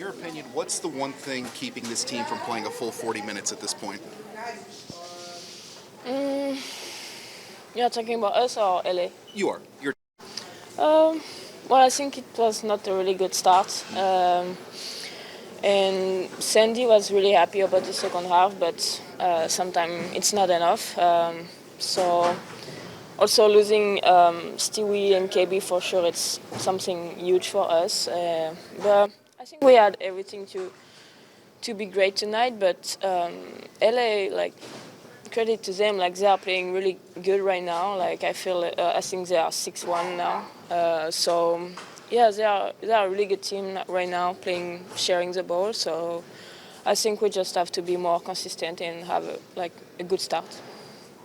your opinion, what's the one thing keeping this team from playing a full 40 minutes at this point? You're talking about us or LA? You are. You're. Well, I think it was not a really good start. And Sandy was really happy about the second half, but sometimes it's not enough. So also losing Stewie and KB for sure, it's something huge for us. But I think we had everything to be great tonight. But LA, like, credit to them, like they are playing really good right now. Like I think they are 6-1 now. So yeah, they are a really good team right now, sharing the ball. So I think we just have to be more consistent and have a good start.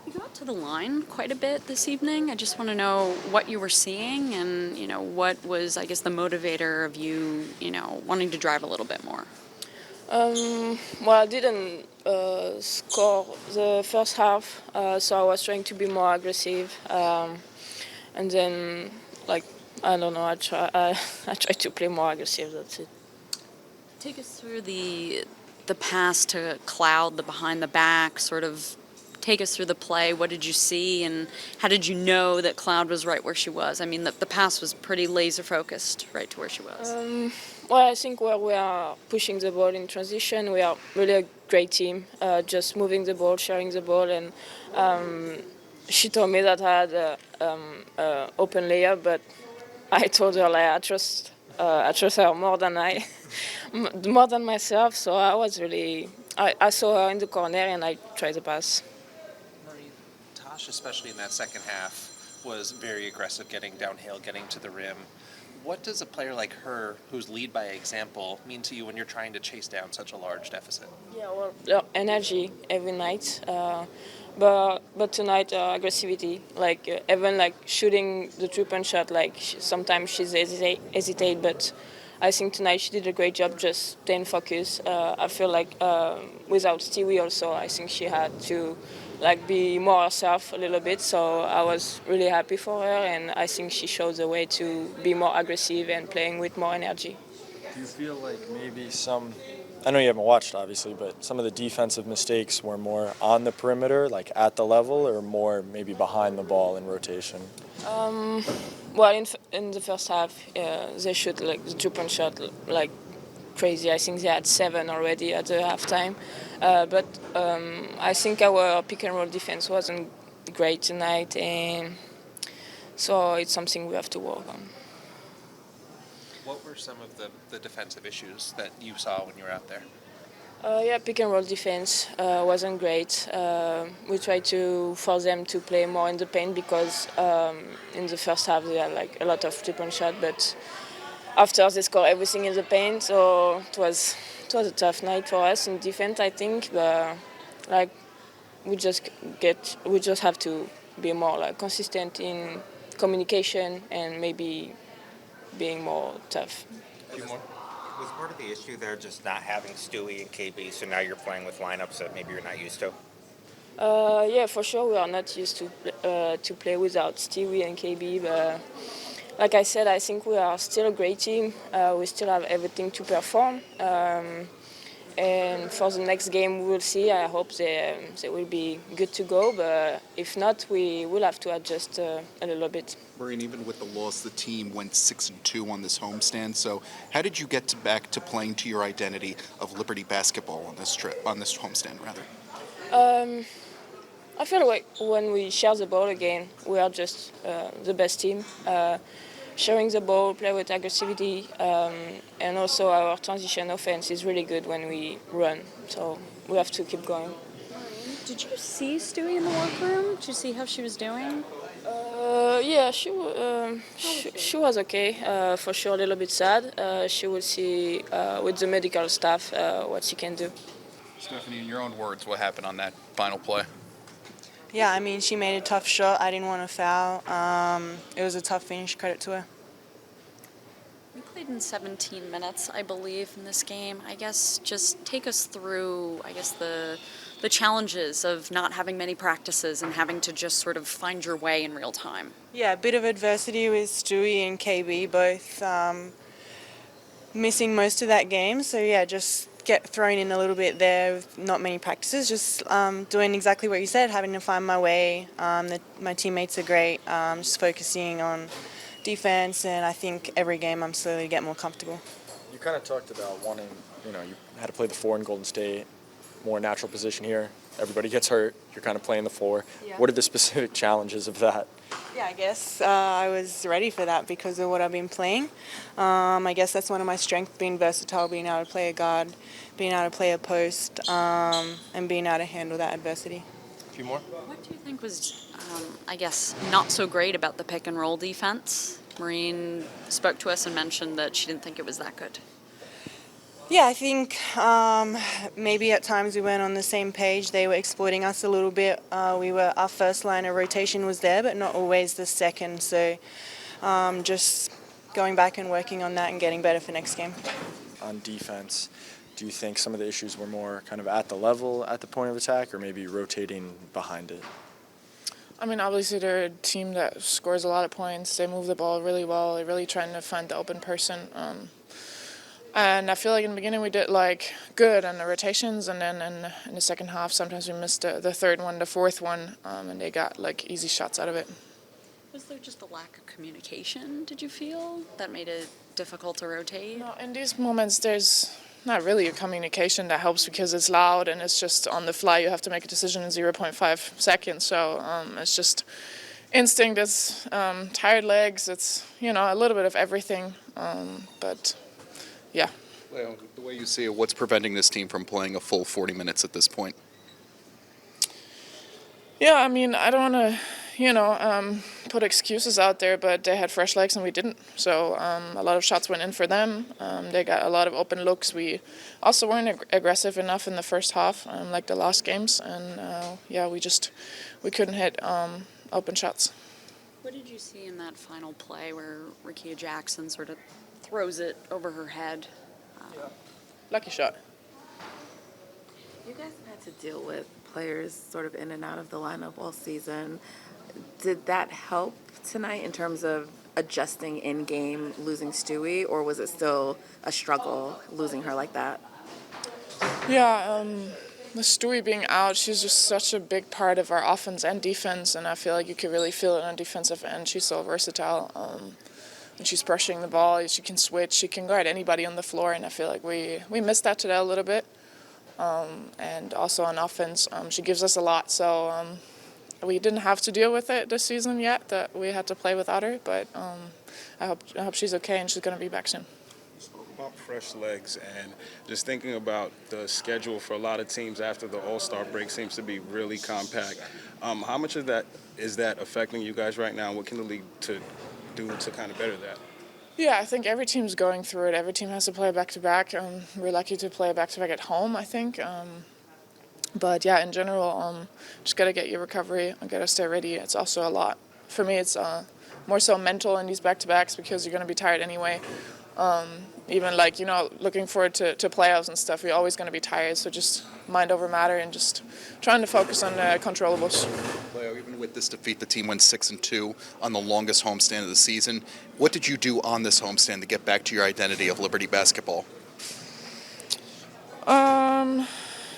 You got to the line quite a bit this evening. I just want to know what you were seeing and, what was, I guess, the motivator of you, wanting to drive a little bit more. Well, I didn't score the first half, so I was trying to be more aggressive. And then, I don't know, I try to play more aggressive, that's it. Take us through the pass to Cloud, the behind the back, sort of take us through the play. What did you see, and how did you know that Cloud was right where she was? I mean, the pass was pretty laser focused right to where she was. Well, I think where we are pushing the ball in transition, we are really a great team, just moving the ball, sharing the ball, and she told me that I had an open layup, but I told her I trust her more than more than myself. So I saw her in the corner and I tried to pass. Tosh, especially in that second half, was very aggressive, getting downhill, getting to the rim. What does a player like her, who's lead by example, mean to you when you're trying to chase down such a large deficit? Yeah, well, energy every night, but tonight aggressivity. Even shooting the three-point shot. Sometimes she's hesitate, but I think tonight she did a great job just staying focused. I feel without Stewie also, I think she had to be more herself a little bit. So I was really happy for her, and I think she showed the way to be more aggressive and playing with more energy. Do you feel like maybe I know you haven't watched obviously, but some of the defensive mistakes were more on the perimeter, like at the level, or more maybe behind the ball in rotation? Well, in the first half, they shoot the two-point shot crazy. I think they had 7 already at the halftime. But I think our pick and roll defense wasn't great tonight, and so it's something we have to work on. What were some of the defensive issues that you saw when you were out there? Pick and roll defense wasn't great. We tried to force them to play more in the paint because in the first half they had a lot of three-point shot, but after they scored everything in the paint, so it was a tough night for us in defense, I think. But we just have to be more consistent in communication and maybe being more tough. Was part of the issue there just not having Stewie and KB, so now you're playing with lineups that maybe you're not used to? Yeah, for sure we are not used to play without Stewie and KB, but like I said, I think we are still a great team. We still have everything to perform. And for the next game, we will see. I hope they will be good to go. But if not, we will have to adjust a little bit. Maureen, even with the loss, the team went 6-2 on this homestand. So how did you get back to playing to your identity of Liberty basketball on this homestand, rather? I feel like when we share the ball again, we are just the best team. Sharing the ball, play with aggressivity, and also our transition offense is really good when we run. So we have to keep going. Did you see Stewie in the locker room? Did you see how she was doing? Yeah, she was okay. For sure, a little bit sad. She will see with the medical staff what she can do. Stephanie, in your own words, what happened on that final play? Yeah, I mean, she made a tough shot. I didn't want to foul. It was a tough finish. Credit to her. We played in 17 minutes, I believe, in this game. I guess just take us through, the challenges of not having many practices and having to just sort of find your way in real time. Yeah, a bit of adversity with Stewie and KB both. missing most of that game. So yeah, just get thrown in a little bit there with not many practices. Just doing exactly what you said, having to find my way. My teammates are great. Just focusing on defense, and I think every game I'm slowly getting more comfortable. You kind of talked about wanting, you had to play the 4 in Golden State, more natural position here. Everybody gets hurt. You're kind of playing the 4. Yeah. What are the specific challenges of that? Yeah, I guess I was ready for that because of what I've been playing. I guess that's one of my strengths, being versatile, being able to play a guard, being able to play a post, and being able to handle that adversity. A few more? What do you think was, I guess, not so great about the pick and roll defense? Maureen spoke to us and mentioned that she didn't think it was that good. Yeah, I think maybe at times we weren't on the same page. They were exploiting us a little bit. Our first line of rotation was there, but not always the second. So just going back and working on that and getting better for next game. On defense, do you think some of the issues were more kind of at the level, at the point of attack, or maybe rotating behind it? I mean, obviously they're a team that scores a lot of points. They move the ball really well. They're really trying to find the open person. And I feel like in the beginning we did good on the rotations, and then in the second half sometimes we missed the third one, the fourth one, and they got easy shots out of it. Was there just a lack of communication, did you feel, that made it difficult to rotate? No, in these moments there's not really a communication that helps because it's loud and it's just on the fly. You have to make a decision in 0.5 seconds, so it's just instinct, it's tired legs, it's a little bit of everything, but yeah. Well, the way you see it, what's preventing this team from playing a full 40 minutes at this point? Yeah, I mean, I don't want to, put excuses out there, but they had fresh legs and we didn't. So a lot of shots went in for them. They got a lot of open looks. We also weren't aggressive enough in the first half, like the last games. And we couldn't hit open shots. What did you see in that final play where Rickea Jackson sort of throws it over her head? Lucky shot. You guys had to deal with players sort of in and out of the lineup all season. Did that help tonight in terms of adjusting in game, losing Stewie, or was it still a struggle losing her like that? Yeah, with Stewie being out, she's just such a big part of our offense and defense, and I feel like you could really feel it on defensive end. She's so versatile. And she's pressuring the ball. She can switch. She can guard anybody on the floor, and I feel like we missed that today a little bit. And also on offense, she gives us a lot. So we didn't have to deal with it this season yet, that we had to play without her. But I hope she's okay and she's going to be back soon. You spoke about fresh legs, and just thinking about the schedule for a lot of teams after the All-Star break seems to be really compact. How much of that is that affecting you guys right now? What can the league do to kind of better that? Yeah, I think every team's going through it. Every team has to play back-to-back. We're lucky to play back-to-back at home, I think. But yeah, in general, just got to get your recovery and got to stay ready. It's also a lot. For me, it's more so mental in these back-to-backs because you're going to be tired anyway. Even looking forward to playoffs and stuff, you're always going to be tired. So just mind over matter and just trying to focus on the controllables. Leo, even with this defeat, the team went 6-2 on the longest homestand of the season. What did you do on this homestand to get back to your identity of Liberty basketball?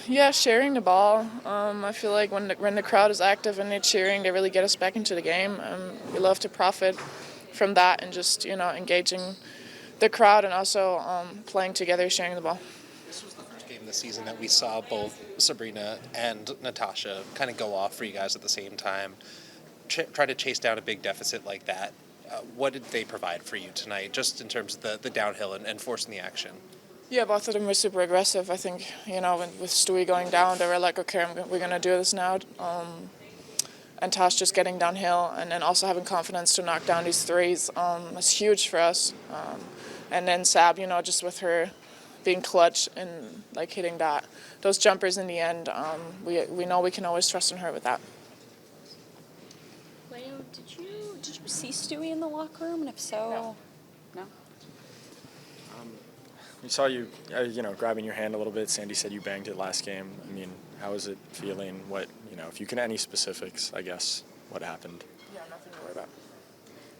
Yeah, sharing the ball. I feel like when the crowd is active and they're cheering, they really get us back into the game. We love to profit from that and just engaging the crowd and also playing together, sharing the ball. This was the first game this season that we saw both Sabrina and Natasha kind of go off for you guys at the same time. Try to chase down a big deficit like that. What did they provide for you tonight, just in terms of the downhill and forcing the action? Yeah, both of them were super aggressive. I think, with Stewie going down, they were like, okay, we're going to do this now. And Tosh just getting downhill and then also having confidence to knock down these threes is huge for us. And then Sab, just with her being clutch and hitting those jumpers in the end, we know we can always trust in her with that. Leo, did you see Stewie in the locker room, and if so, no? We saw you, grabbing your hand a little bit. Sandy said you banged it last game. I mean, how is it feeling? What, if you can, any specifics, I guess, what happened? Yeah, nothing to worry about.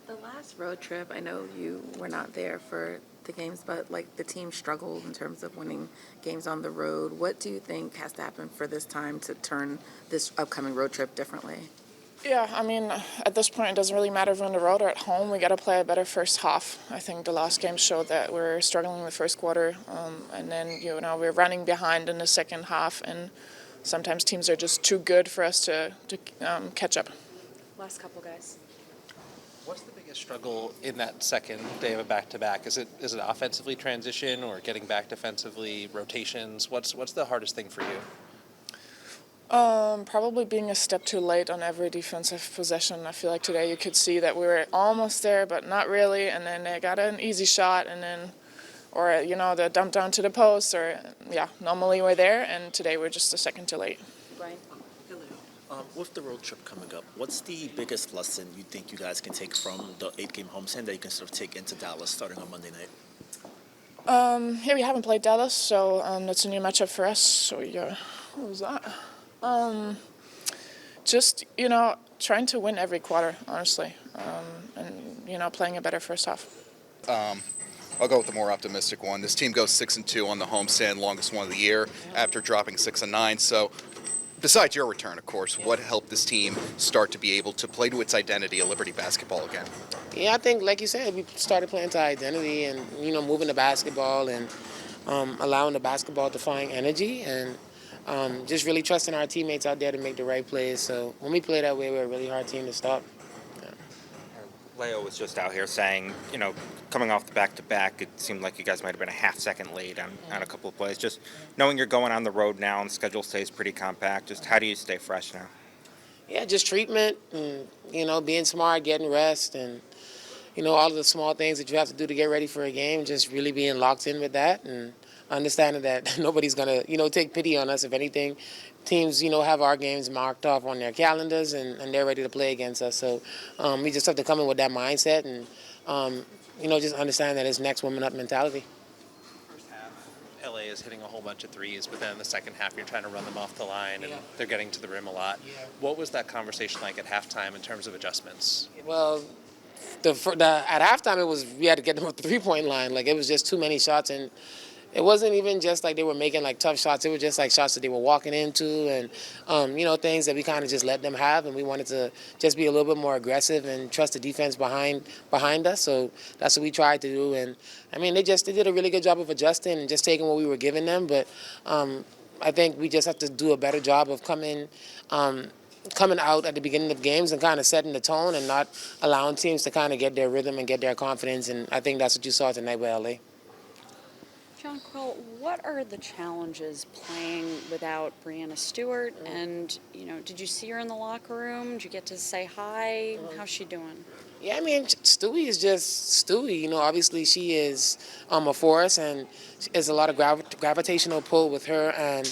The last road trip, I know you were not there for the games, but like the team struggled in terms of winning games on the road. What do you think has to happen for this time to turn this upcoming road trip differently? Yeah, I mean, at this point, it doesn't really matter if we're on the road or at home. We got to play a better first half. I think the last game showed that we're struggling in the first quarter, and then we're running behind in the second half, and sometimes teams are just too good for us to catch up. Last couple, guys. What's the biggest struggle in that second day of a back-to-back? Is it offensively transition or getting back defensively, rotations? What's the hardest thing for you? Probably being a step too late on every defensive possession. I feel like today you could see that we were almost there, but not really, and then they got an easy shot, and then, or the dump down to the post, or normally we're there, and today we're just a second too late. Brian? With the road trip coming up, what's the biggest lesson you think you guys can take from the 8-game homestand that you can sort of take into Dallas starting on Monday night? We haven't played Dallas, so that's a new matchup for us. So what was that? Just trying to win every quarter, honestly, and playing a better first half. I'll go with the more optimistic one. This team goes 6-2 on the homestand, longest one of the year, after dropping 6-9. So, besides your return, of course, what helped this team start to be able to play to its identity of Liberty basketball again? Yeah, I think, like you said, we started playing to our identity and moving the basketball and allowing the basketball to find energy and just really trusting our teammates out there to make the right plays. So when we play that way, we're a really hard team to stop. Leo was just out here saying, coming off the back-to-back, it seemed like you guys might have been a half-second late on a couple of plays. Just knowing you're going on the road now and the schedule stays pretty compact, just how do you stay fresh now? Yeah, just treatment and, being smart, getting rest, and, all of the small things that you have to do to get ready for a game, just really being locked in with that and understanding that nobody's going to, take pity on us. If anything, teams, have our games marked off on their calendars and they're ready to play against us. So we just have to come in with that mindset and, just understand that it's next woman up mentality. First half, LA is hitting a whole bunch of threes, but then in the second half, you're trying to run them off the line, and they're getting to the rim a lot. Yeah. What was that conversation like at halftime in terms of adjustments? Well, at halftime, we had to get them off the three-point line. Like, it was just too many shots, and it wasn't even just like they were making like tough shots. It was just like shots that they were walking into and, things that we kind of just let them have. And we wanted to just be a little bit more aggressive and trust the defense behind us. So that's what we tried to do. And, they did a really good job of adjusting and just taking what we were giving them. But I think we just have to do a better job of coming out at the beginning of games and kind of setting the tone and not allowing teams to kind of get their rhythm and get their confidence. And I think that's what you saw tonight with LA. Jonquel, what are the challenges playing without Breanna Stewart? And, did you see her in the locker room? Did you get to say hi? How's she doing? Yeah, Stewie is just Stewie. Obviously she is a force, and there's a lot of gravitational pull with her. And,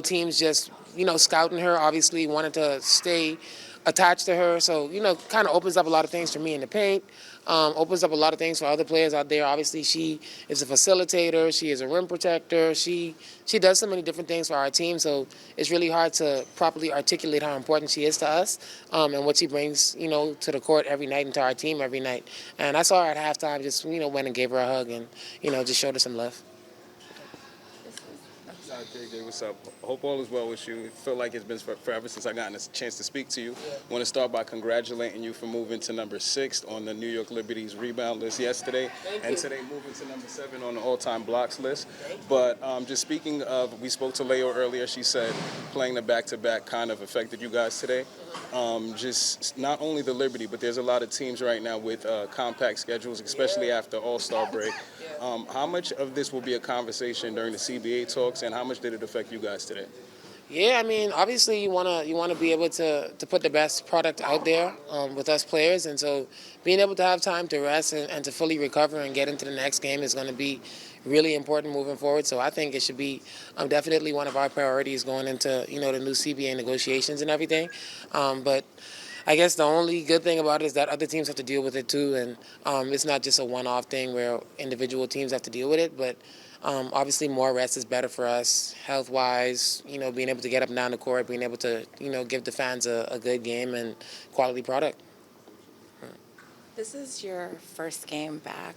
teams just, scouting her, obviously wanted to stay attached to her. So, kind of opens up a lot of things for me in the paint. Opens up a lot of things for other players out there. Obviously, she is a facilitator. She is a rim protector. She does so many different things for our team. So it's really hard to properly articulate how important she is to us and what she brings, to the court every night and to our team every night. And I saw her at halftime, just went and gave her a hug and just showed her some love. JJ, what's up? Hope all is well with you. I feel like it's been forever since I gotten a chance to speak to you. Want to start by congratulating you for moving to number 6 on the New York Liberty's rebound list yesterday. And today moving to number 7 on the all-time blocks list. But just speaking of, we spoke to Leo earlier. She said playing the back-to-back kind of affected you guys today. Just not only the Liberty, but there's a lot of teams right now with compact schedules, especially after All-Star break. How much of this will be a conversation during the CBA talks, and how much did it affect you guys today? Yeah, obviously you wanna be able to put the best product out there with us players, and so being able to have time to rest and to fully recover and get into the next game is going to be really important moving forward. So I think it should be definitely one of our priorities going into the new CBA negotiations and everything. But I guess the only good thing about it is that other teams have to deal with it too, and it's not just a one-off thing where individual teams have to deal with it, but obviously more rest is better for us health-wise, being able to get up and down the court, being able to, give the fans a good game and quality product. This is your first game back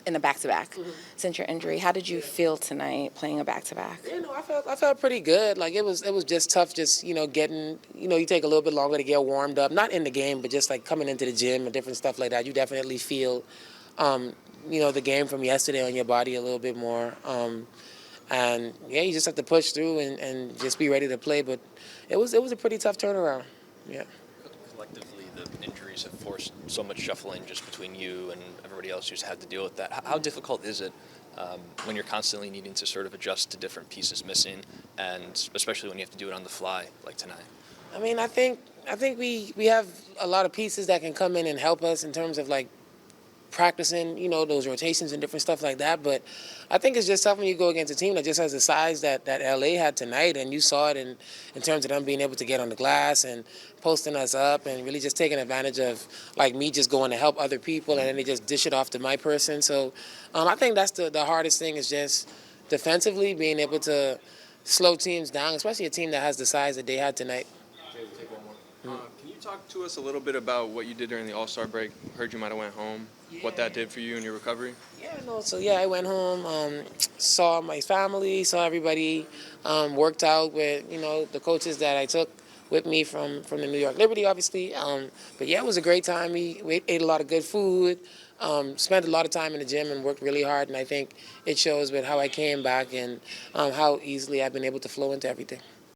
in a back-to-back since your injury. How did you feel tonight playing a back-to-back? You know, I felt pretty good. Like it was just tough. Just getting you take a little bit longer to get warmed up. Not in the game, but just like coming into the gym and different stuff like that. You definitely feel, the game from yesterday on your body a little bit more. And yeah, you just have to push through and just be ready to play. But it was a pretty tough turnaround. Yeah. Collectively, the injuries have forced so much shuffling just between you and everybody else who's had to deal with that. How difficult is it when you're constantly needing to sort of adjust to different pieces missing, and especially when you have to do it on the fly like tonight? I mean, I think we have a lot of pieces that can come in and help us in terms of like practicing, those rotations and different stuff like that. But I think it's just tough when you go against a team that just has the size that LA had tonight, and you saw it in terms of them being able to get on the glass and posting us up and really just taking advantage of like me just going to help other people, and then they just dish it off to my person. So I think that's the hardest thing, is just defensively being able to slow teams down, especially a team that has the size that they had tonight. Take one more. Can you talk to us a little bit about what you did during the All-Star break? Heard you might have went home. What that did for you in your recovery? I went home, saw my family, saw everybody, worked out with, the coaches that I took with me from the New York Liberty, obviously. But yeah, it was a great time. We ate a lot of good food, spent a lot of time in the gym and worked really hard. And I think it shows with how I came back and how easily I've been able to flow into everything.